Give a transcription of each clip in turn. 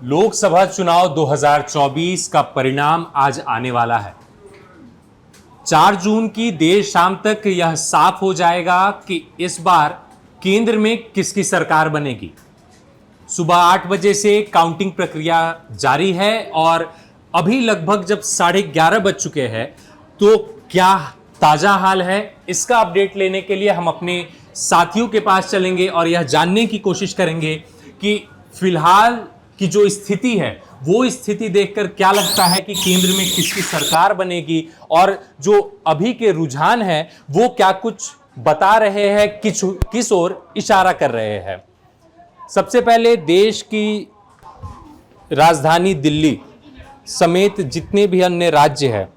लोकसभा चुनाव 2024 का परिणाम आज आने वाला है। 4 जून की देर शाम तक यह साफ हो जाएगा कि इस बार केंद्र में किसकी सरकार बनेगी। सुबह 8 बजे से काउंटिंग प्रक्रिया जारी है और अभी लगभग जब 11:30 बज चुके हैं, तो क्या ताजा हाल है, इसका अपडेट लेने के लिए हम अपने साथियों के पास चलेंगे और यह जानने की कोशिश करेंगे कि फिलहाल की जो स्थिति है वो स्थिति देखकर क्या लगता है कि केंद्र में किसकी सरकार बनेगी और जो अभी के रुझान है वो क्या कुछ बता रहे हैं, किस ओर इशारा कर रहे हैं। सबसे पहले देश की राजधानी दिल्ली समेत जितने भी अन्य राज्य हैं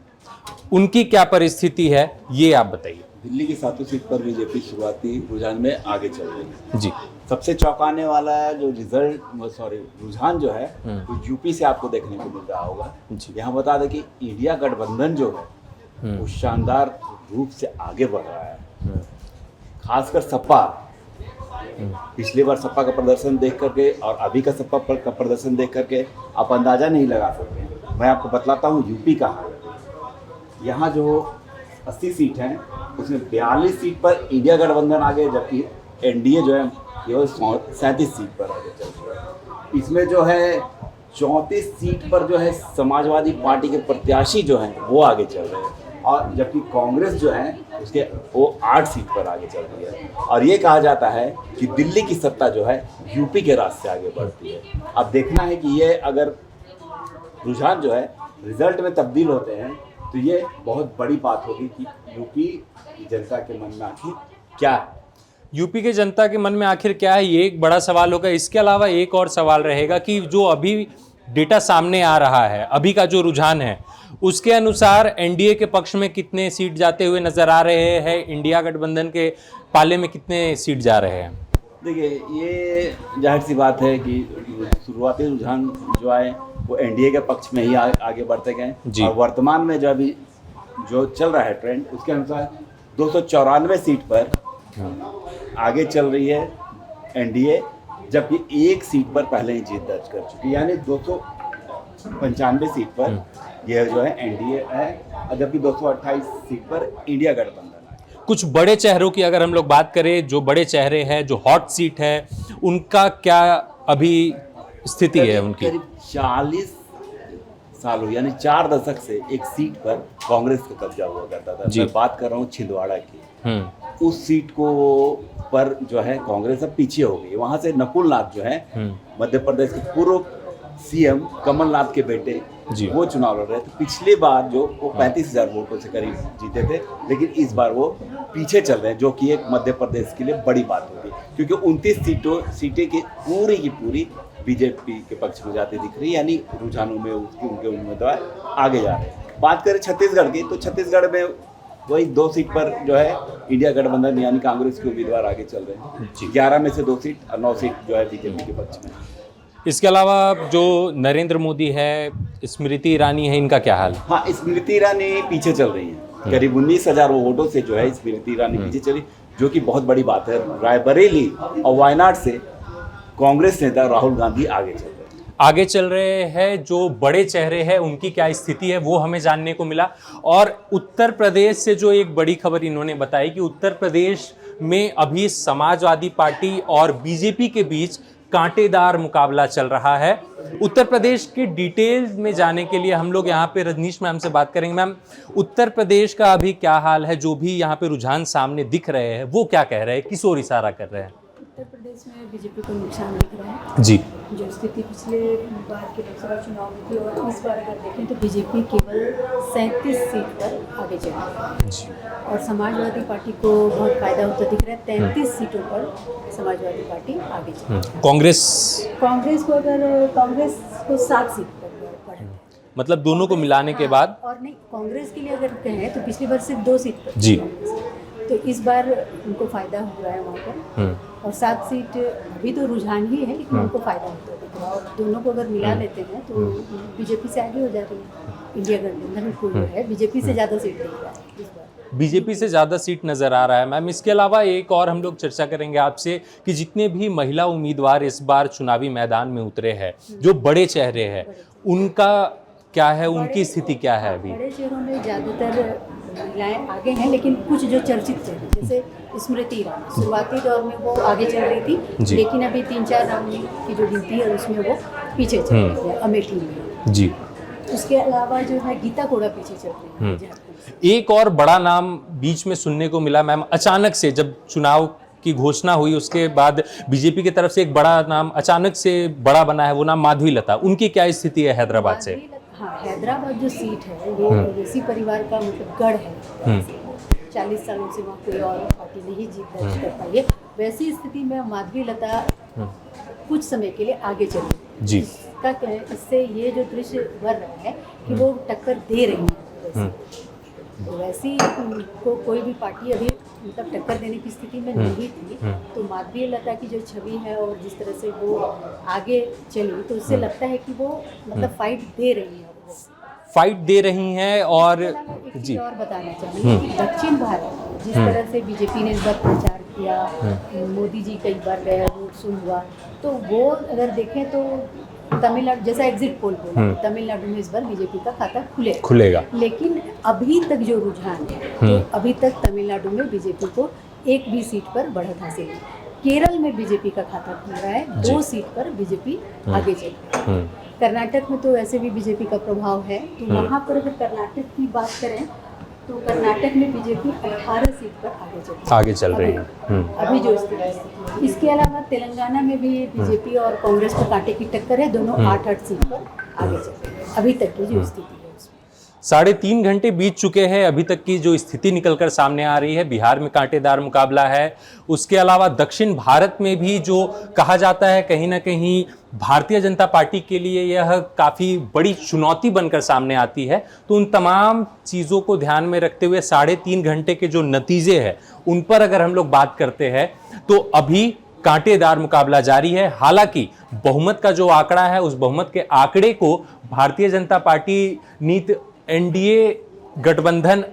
उनकी क्या परिस्थिति है, ये आप बताइए। दिल्ली की 7 सीट पर बीजेपी शुरुआती रुझान में आगे चल रही है जी। सबसे चौंकाने वाला जो रुझान जो है वो यूपी से आपको देखने को मिल रहा होगा। यहाँ बता दें कि इंडिया गठबंधन जो है वो शानदार रूप से आगे बढ़ रहा है। खासकर सपा, पिछली बार सपा का प्रदर्शन देख करके और अभी का सपा का प्रदर्शन देख करके आप अंदाजा नहीं लगा सकते। मैं आपको बतलाता हूँ यूपी का हाल। यहाँ जो 80 सीट हैं उसमें 42 सीट पर इंडिया गठबंधन आगे, जबकि एनडीए जो है केवल 37 सीट पर आगे चल रहा है। इसमें जो है 34 सीट पर जो है समाजवादी पार्टी के प्रत्याशी जो हैं वो आगे चल रहे हैं, और जबकि कांग्रेस जो है उसके वो 8 सीट पर आगे चल रही है। और ये कहा जाता है कि दिल्ली की सत्ता जो है यूपी के रास्ते आगे बढ़ती है। अब देखना है कि ये अगर रुझान जो है रिजल्ट में तब्दील होते हैं तो ये बहुत बड़ी बात होगी कि यूपी की जनता के मन में आखिर क्या है। यूपी के जनता के मन में आखिर क्या है, ये एक बड़ा सवाल होगा। इसके अलावा एक और सवाल रहेगा कि जो अभी डेटा सामने आ रहा है, अभी का जो रुझान है उसके अनुसार एनडीए के पक्ष में कितने सीट जाते हुए नजर आ रहे हैं, इंडिया गठबंधन के पाले में कितने सीट जा रहे हैं। देखिए, ये जाहिर सी बात है कि शुरुआती रुझान जो आए वो एनडीए के पक्ष में ही आगे बढ़ते गए, और वर्तमान में जो अभी जो चल रहा है ट्रेंड उसके अनुसार 294 सीट पर आगे चल रही है एनडीए, जबकि 1 सीट पर पहले ही जीत दर्ज कर चुकी है। यानी 295 सीट पर यह जो है एनडीए है, और जबकि 228 सीट पर इंडिया गठबंधन है। कुछ बड़े चेहरों की अगर हम लोग बात करें, जो बड़े चेहरे हैं, जो हॉट सीट है, उनका क्या अभी स्थिति है उनकी। करीब 40 सालों यानी 4 दशक से एक सीट पर कांग्रेस का कब्जा हुआ करता था। मैं बात कर रहा हूँ छिंदवाड़ा की। उस सीट को पर जो है कांग्रेस अब पीछे हो गई। वहां से नकुल नाथ जो है मध्य प्रदेश के पूर्व सीएम कमलनाथ के बेटे वो चुनाव लड़ रहे थे। पिछली बार जो वो 35,000 वोटों से करीब जीते थे, लेकिन इस बार वो पीछे चल रहे हैं, जो कि एक मध्य प्रदेश के लिए बड़ी बात होगी, क्योंकि 29 सीटें की पूरी बीजेपी के पक्ष में जाती दिख रही है। यानी रुझानों में उनके उम्मीदवार आगे जा रहे हैं। बात करें छत्तीसगढ़ की, तो छत्तीसगढ़ में वही 2 सीट पर जो है इंडिया गठबंधन यानी कांग्रेस के उम्मीदवार आगे चल रहे हैं। 11 में से 2 सीट और 9 सीट जो है बीजेपी के पक्ष में। इसके अलावा जो नरेंद्र मोदी है, स्मृति ईरानी है, इनका क्या हाल है। हाँ, स्मृति ईरानी पीछे चल रही है। करीब 19,000 वोटों से जो है स्मृति ईरानी पीछे चली, जो कि बहुत बड़ी बात है। रायबरेली और वायनाड से कांग्रेस नेता राहुल गांधी आगे चल रहे हैं। जो बड़े चेहरे हैं उनकी क्या स्थिति है वो हमें जानने को मिला। और उत्तर प्रदेश से जो एक बड़ी खबर इन्होंने बताई कि उत्तर प्रदेश में अभी समाजवादी पार्टी और बीजेपी के बीच कांटेदार मुकाबला चल रहा है। उत्तर प्रदेश के डिटेल में जाने के लिए हम लोग यहाँ पे रजनीश मैम से बात करेंगे। मैम, उत्तर प्रदेश का अभी क्या हाल है, जो भी यहाँ पे रुझान सामने दिख रहे हैं वो क्या कह रहे हैं, किस ओर इशारा कर रहे हैं। उत्तर प्रदेश में बीजेपी को नुकसान दिख रहा है जी। जो स्थिति पिछले बार के लोकसभा चुनाव में थी और इस बार अगर देखें तो बीजेपी केवल 37 सीट पर आगे चल रही है, और समाजवादी पार्टी को बहुत फायदा होता दिख रहा है। 33 सीटों पर समाजवादी पार्टी आगे चल रही है। कांग्रेस को 7 सीट पर बढ़ा, मतलब दोनों को मिलाने के बाद। और नहीं, कांग्रेस के लिए अगर कहें तो पिछली बार सिर्फ 2 सीट पर जी, तो इस बार उनको फायदा हो रहा है वहाँ पर। और 7 सीट अभी तो रुझान ही है, लेकिन उनको फायदा होता है। और दोनों को अगर मिला लेते हैं तो बीजेपी से आगे हो जा रही है। इंडिया गठबंधन को जो है बीजेपी से ज़्यादा सीट ले रहा है इस बार। बीजेपी से ज़्यादा सीट नज़र आ रहा है मैम। इसके अलावा एक और हम लोग चर्चा करेंगे आपसे कि जितने भी महिला उम्मीदवार इस बार चुनावी मैदान में उतरे हैं, जो बड़े चेहरे हैं, उनका क्या है, उनकी स्थिति क्या है अभी? बड़े शहरों में ज़्यादातर महिलाएं आगे हैं, लेकिन कुछ जो चर्चित चेहरे जैसे स्मृति ईरानी, शुरुआती दौर में वो आगे चल रही थी, लेकिन अभी 3-4 राउंड की जो गिनती है उसमें वो पीछे चल रही है अमेठी में जी। उसके अलावा जो है गीता कोड़ा पीछे चल रही है झारखंड से। एक और बड़ा नाम बीच में सुनने को मिला मैम, अचानक से जब चुनाव की घोषणा हुई उसके बाद बीजेपी की तरफ से एक बड़ा नाम अचानक से बड़ा बना है, वो नाम माधवी लता। उनकी क्या स्थिति है हैदराबाद से? हाँ, हैदराबाद जो सीट है वो ओवैसी परिवार का मतलब गढ़ है। 40 सालों से वहाँ कोई और पार्टी नहीं जीत दर्ज कर पाई है। वैसी स्थिति में माधवी लता कुछ समय के लिए आगे चली जी। इसका क्या है, इससे ये जो दृश्य उभर रहा है कि वो टक्कर दे रही है वैसी को कोई भी पार्टी अभी मतलब टक्कर देने की स्थिति में नहीं थी। तो माधवी लता की जो छवि है और जिस तरह से वो आगे चली, तो उससे लगता है कि वो मतलब फाइट दे रही है, फाइट दे रही हैं। और एक जी चीज़ और बताना चाहिए कि दक्षिण भारत जिस तरह से बीजेपी ने इस बार प्रचार किया, मोदी जी कई बार गए, रोड शो हुआ, तो वो अगर देखें तो तमिलनाडु जैसा एग्जिट पोल बोला, तमिलनाडु में इस बार बीजेपी का खाता खुलेगा। लेकिन अभी तक जो रुझान है तो अभी तक तमिलनाडु में बीजेपी को एक भी सीट पर बढ़त हासिल है। केरल में बीजेपी का खाता खुल रहा है, 2 सीट पर बीजेपी आगे चल रही है। कर्नाटक में तो वैसे भी बीजेपी का प्रभाव है, तो वहाँ पर अगर कर्नाटक की बात करें तो कर्नाटक में बीजेपी 18 सीट पर आगे चल रही है अभी जो स्थिति है। इसके अलावा तेलंगाना में भी बीजेपी और कांग्रेस को कांटे की टक्कर है, दोनों 8-8 सीट पर आगे चल रहे हैं अभी तक की जो स्थिति है। 3.5 घंटे बीत चुके हैं, अभी तक की जो स्थिति निकलकर सामने आ रही है। बिहार में कांटेदार मुकाबला है, उसके अलावा दक्षिण भारत में भी जो कहा जाता है कहीं ना कहीं भारतीय जनता पार्टी के लिए यह काफ़ी बड़ी चुनौती बनकर सामने आती है। तो उन तमाम चीज़ों को ध्यान में रखते हुए 3.5 घंटे के जो नतीजे हैं उन पर अगर हम लोग बात करते हैं तो अभी कांटेदार मुकाबला जारी है। हालांकि बहुमत का जो आंकड़ा है, उस बहुमत के आंकड़े को भारतीय जनता पार्टी नीत एनडीए गठबंधन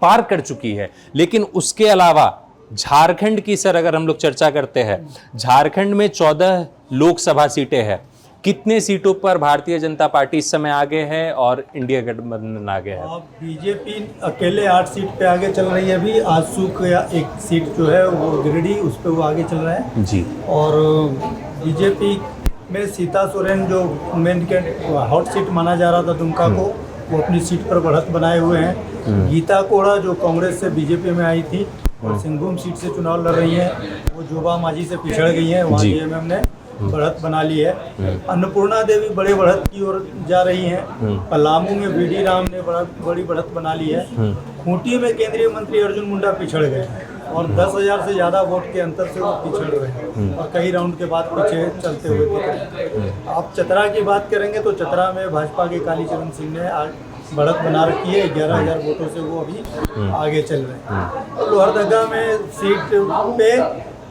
पार कर चुकी है। लेकिन उसके अलावा झारखंड की सर अगर हम लोग चर्चा करते हैं, झारखंड में 14 लोकसभा सीटें हैं। कितने सीटों पर भारतीय जनता पार्टी इस समय आगे है और इंडिया गठबंधन आगे है? बीजेपी अकेले 8 सीट पे आगे चल रही है। अभी आजसू का एक सीट जो है वो गिरिडीह, उस पर वो आगे चल रहा है जी। और बीजेपी में सीता सोरेन जो मेन हॉट सीट माना जा रहा था दुमका को, वो अपनी सीट पर बढ़त बनाए हुए हैं। गीता कोड़ा जो कांग्रेस से बीजेपी में आई थी और सिंघभूम सीट से चुनाव लड़ रही हैं, वो जोबा मांझी से पिछड़ गई हैं, वहाँ जेएमएम ने बढ़त बना ली है। अन्नपूर्णा देवी बड़े बढ़त की ओर जा रही हैं। पलामू में बीडी राम ने बड़ी बढ़त बना ली है। खूंटी में केंद्रीय मंत्री अर्जुन मुंडा पिछड़ गए और 10,000 से ज़्यादा वोट के अंतर से वो पिछड़ रहे हैं और कई राउंड के बाद पीछे चलते हुए दिख रहे हैं। आप चतरा की बात करेंगे तो चतरा में भाजपा के कालीचरण सिंह ने बढ़त बना रखी है, 11,000 वोटों से वो अभी आगे चल रहे हैं। लोहरदगा में सीट पे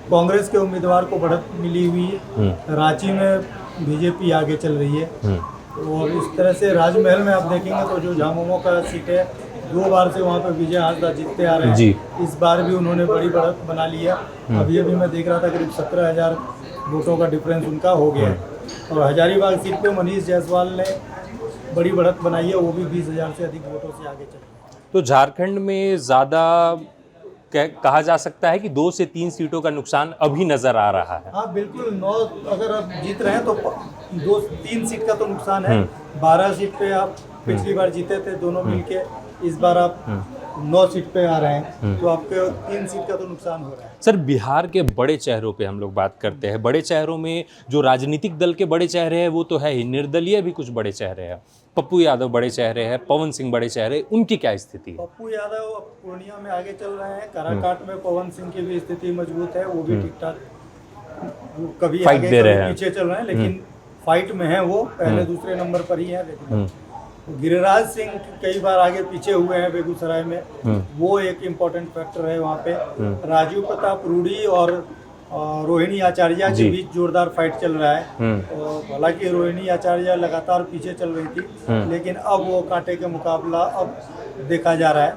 कांग्रेस के उम्मीदवार को बढ़त मिली हुई है। रांची में बीजेपी आगे चल रही है और इस तरह से राजमहल में आप देखेंगे तो जो झामुमो का सीट है, 2 बार से वहाँ पे विजय हासदा जीतते आ रहे हैं जी। इस बार भी उन्होंने बड़ी बढ़त बना ली है। अभी मैं देख रहा था करीब 17,000 वोटों का डिफरेंस उनका हो गया है। और हजारीबाग सीट पे मनीष जायसवाल ने बड़ी बढ़त बनाई है, वो भी 20,000 से अधिक वोटों से आगे चल रहे हैं। तो झारखंड में ज़्यादा कहा जा सकता है कि 2 से 3 सीटों का नुकसान अभी नजर आ रहा है। हाँ बिल्कुल, 9 अगर आप जीत रहे हैं तो 2-3 सीट का तो नुकसान है। 12 सीट पे आप पिछली बार जीते थे दोनों मिलके, इस बार आप 9 सीट पे आ रहे हैं, तो आपके 3 सीट का तो नुकसान हो रहा है। सर बिहार के बड़े चेहरों पे हम लोग बात करते हैं। बड़े चेहरों में जो राजनीतिक दल के बड़े चेहरे हैं वो तो है ही, निर्दलीय भी कुछ बड़े चेहरे हैं। पप्पू यादव बड़े चेहरे हैं, पवन सिंह बड़े चेहरे, उनकी क्या स्थिति है? पप्पू यादव पूर्णिया में आगे चल रहे हैं। काराकाट में पवन सिंह की भी स्थिति मजबूत है, वो भी ठीक ठाक, कभी फाइट आगे दे रहे कभी हैं, पीछे चल रहे हैं, लेकिन फाइट में है वो, पहले दूसरे नंबर पर ही है। लेकिन गिरिराज सिंह कई बार आगे पीछे हुए हैं बेगूसराय में, वो एक इम्पोर्टेंट फैक्टर है वहाँ पे। राजीव प्रताप रूडी और और रोहिणी आचार्य जी। के बीच जोरदार फाइट चल रहा है। और हालांकि रोहिणी आचार्य लगातार पीछे चल रही थी, लेकिन अब वो कांटे का मुकाबला अब देखा जा रहा है।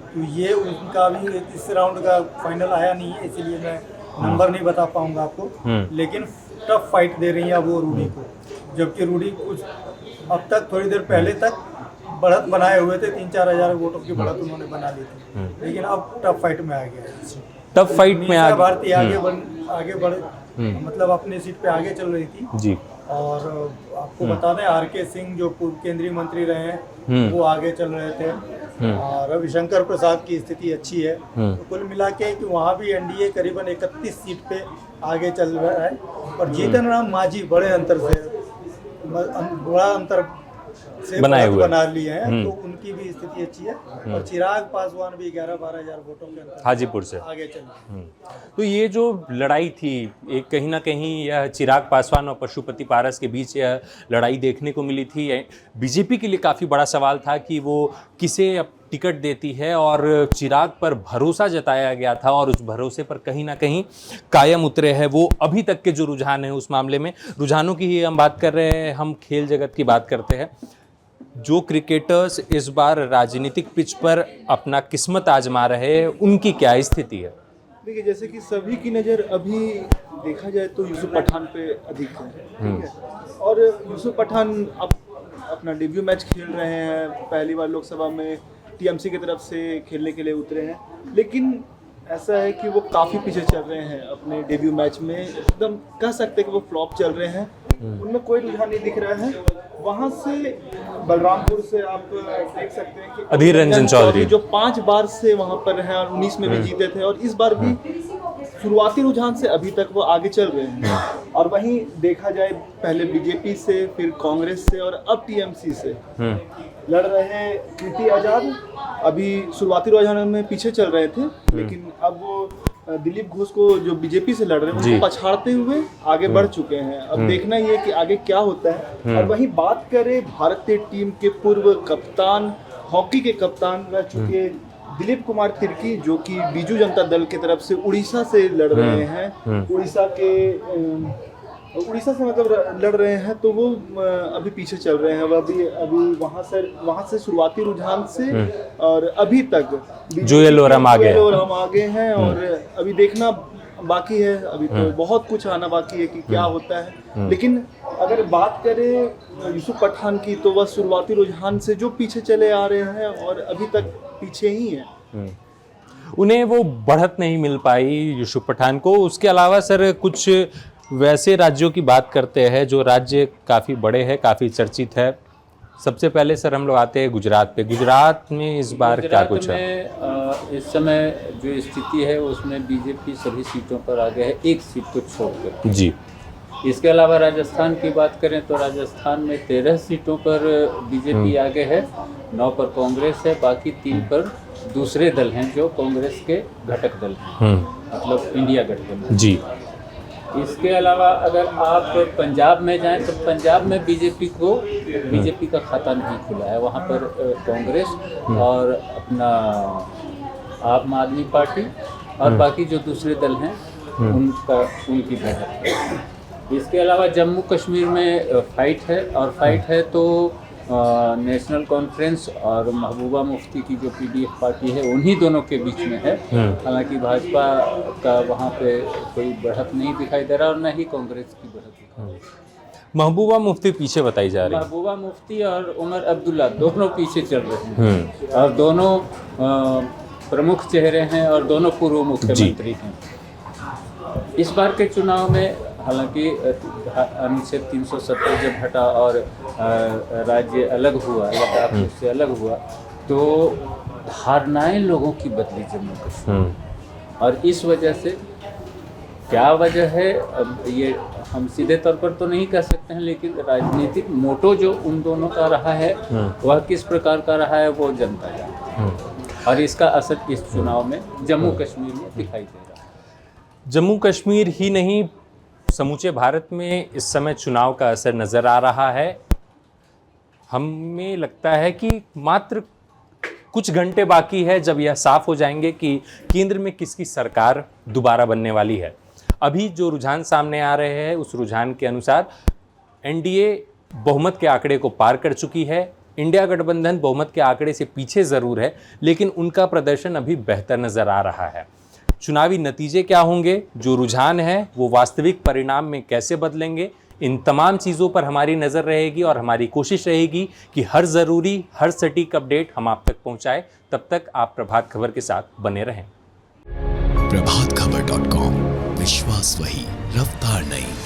तो ये उनका भी इस राउंड का फाइनल आया नहीं है, इसलिए मैं नंबर नहीं बता पाऊंगा आपको, लेकिन टफ फाइट दे रही है अब वो रूडी को। जबकि रूडी कुछ अब तक थोड़ी देर पहले तक बढ़त बनाए हुए थे, 3-4 हज़ार वोटों की बढ़त उन्होंने बना ली थी, लेकिन अब टफ फाइट में आ गया है। टफ फाइट में मीसा भारती आगे बढ़ मतलब अपनी सीट पे आगे चल रही थी जी। और आपको बता दें आर.के. सिंह जो पूर्व केंद्रीय मंत्री रहे हैं वो आगे चल रहे थे और रविशंकर प्रसाद की स्थिति अच्छी है। तो कुल मिला के कि वहाँ भी एनडीए करीबन 31 सीट पे आगे चल रहा है और जीतन राम मांझी बड़े अंतर से बनाए हुए बना लिए हैं, तो उनकी भी स्थिति अच्छी है। और चिराग पासवान भी 11-12 हज़ार वोटों के अंतर हाजीपुर से आगे चल रहे हैं। तो ये जो लड़ाई थी, एक कहीं ना कहीं यह चिराग पासवान और पशुपति पारस के बीच यह लड़ाई देखने को मिली थी। बीजेपी के लिए काफ़ी बड़ा सवाल था कि वो किसे अब टिकट देती है और चिराग पर भरोसा जताया गया था और उस भरोसे पर कहीं ना कहीं कायम उतरे हैं वो। अभी तक के जो रुझान है उस मामले में, रुझानों की ही हम बात कर रहे हैं, हम खेल जगत की बात करते हैं। जो क्रिकेटर्स इस बार राजनीतिक पिच पर अपना किस्मत आजमा रहे हैं, उनकी क्या स्थिति है? देखिए, जैसे कि सभी की नज़र अभी देखा जाए तो यूसुफ पठान पे अधिक है, ठीक है। और यूसुफ पठान अब अपना डेब्यू मैच खेल रहे हैं, पहली बार लोकसभा में टीएमसी की तरफ से खेलने के लिए उतरे हैं, लेकिन ऐसा है कि वो काफ़ी पीछे चल रहे हैं अपने डेब्यू मैच में। एकदम कह सकते हैं कि वो फ्लॉप चल रहे हैं, उनमें कोई रुझान नहीं दिख रहा है। वहाँ से बलरामपुर से आप देख सकते हैं कि अधीर रंजन चौधरी जो 5 बार से वहाँ पर हैं और 19 में भी जीते थे, और इस बार भी शुरुआती रुझान से अभी तक वो आगे चल रहे हैं। और वहीं देखा जाए पहले बीजेपी से, फिर कांग्रेस से और अब टीएमसी से लड़ रहे हैं कीर्ति आजाद। अभी शुरुआती रुझान में पीछे चल रहे थे, लेकिन अब वो दिलीप घोष को जो बीजेपी से लड़ रहे हैं उनको पछाड़ते हुए आगे बढ़ चुके हैं। अब देखना ही है कि आगे क्या होता है। और वहीं बात करें भारतीय टीम के पूर्व कप्तान, हॉकी के कप्तान रह चुके दिलीप कुमार तिर्की, जो कि बीजू जनता दल की तरफ से उड़ीसा से लड़ रहे हैं, उड़ीसा से मतलब लड़ रहे हैं, तो वो अभी पीछे चल रहे हैं। अभी वहाँ से शुरुआती रुझान से और अभी तक जोएल ओराम आगे हैं। और अभी देखना बाकी है, अभी तो बहुत कुछ आना बाकी है कि क्या होता है। लेकिन अगर बात करें यूसुफ पठान की, तो वह शुरुआती रुझान से जो पीछे चले आ रहे हैं और अभी तक पीछे ही हैं। उन्हें वो बढ़त नहीं मिल पाई यूसुफ पठान को। उसके अलावा सर कुछ वैसे राज्यों की बात करते हैं जो राज्य काफ़ी बड़े हैं, काफ़ी चर्चित है। सबसे पहले सर हम लोग आते हैं गुजरात पे। गुजरात में इस बार क्या कुछ है? इस समय जो स्थिति है उसमें बीजेपी सभी सीटों पर आगे है, एक सीट को छोड़कर जी। इसके अलावा राजस्थान की बात करें तो राजस्थान में 13 सीटों पर बीजेपी आगे है, 9 पर कांग्रेस है, बाकी 3 पर दूसरे दल हैं जो कांग्रेस के घटक दल हैं, मतलब इंडिया गठबंधन जी। इसके अलावा अगर आप पंजाब में जाएं तो पंजाब में बीजेपी का खाता नहीं खुला है। वहाँ पर कांग्रेस और अपना आम आदमी पार्टी और बाकी जो दूसरे दल हैं उनकी बढ़त है। इसके अलावा जम्मू कश्मीर में फाइट है, और फाइट है तो नेशनल कॉन्फ्रेंस और महबूबा मुफ्ती की जो पीडीएफ पार्टी है उन्हीं दोनों के बीच में है। हालांकि भाजपा का वहाँ पे कोई बढ़त नहीं दिखाई दे रहा और न ही कांग्रेस की बढ़त दिखाई। महबूबा मुफ्ती पीछे बताई जा रही है। महबूबा मुफ्ती और उमर अब्दुल्ला दोनों पीछे चल रहे हैं और दोनों प्रमुख चेहरे हैं और दोनों पूर्व मुख्यमंत्री हैं। इस बार के चुनाव में हालांकि अनुच्छेद 370 जब हटा और राज्य अलग हुआ, लद्दाख उससे अलग हुआ, तो धारणाएं लोगों की बदली जम्मू कश्मीर। और इस वजह से क्या वजह है अब ये हम सीधे तौर पर तो नहीं कह सकते हैं, लेकिन राजनीतिक मोटो जो उन दोनों का रहा है वह किस प्रकार का रहा है वो जनता जानती है। और इसका असर इस चुनाव में जम्मू कश्मीर में दिखाई दे रहा है। जम्मू कश्मीर ही नहीं, समूचे भारत में इस समय चुनाव का असर नज़र आ रहा है। हमें लगता है कि मात्र कुछ घंटे बाकी है जब यह साफ हो जाएंगे कि केंद्र में किसकी सरकार दोबारा बनने वाली है। अभी जो रुझान सामने आ रहे हैं उस रुझान के अनुसार एनडीए बहुमत के आंकड़े को पार कर चुकी है। इंडिया गठबंधन बहुमत के आंकड़े से पीछे ज़रूर है, लेकिन उनका प्रदर्शन अभी बेहतर नज़र आ रहा है। चुनावी नतीजे क्या होंगे, जो रुझान है वो वास्तविक परिणाम में कैसे बदलेंगे, इन तमाम चीज़ों पर हमारी नज़र रहेगी और हमारी कोशिश रहेगी कि हर ज़रूरी, हर सटीक अपडेट हम आप तक पहुंचाएं। तब तक आप प्रभात खबर के साथ बने रहें। प्रभातखबर.com, विश्वास वही, रफ्तार नहीं।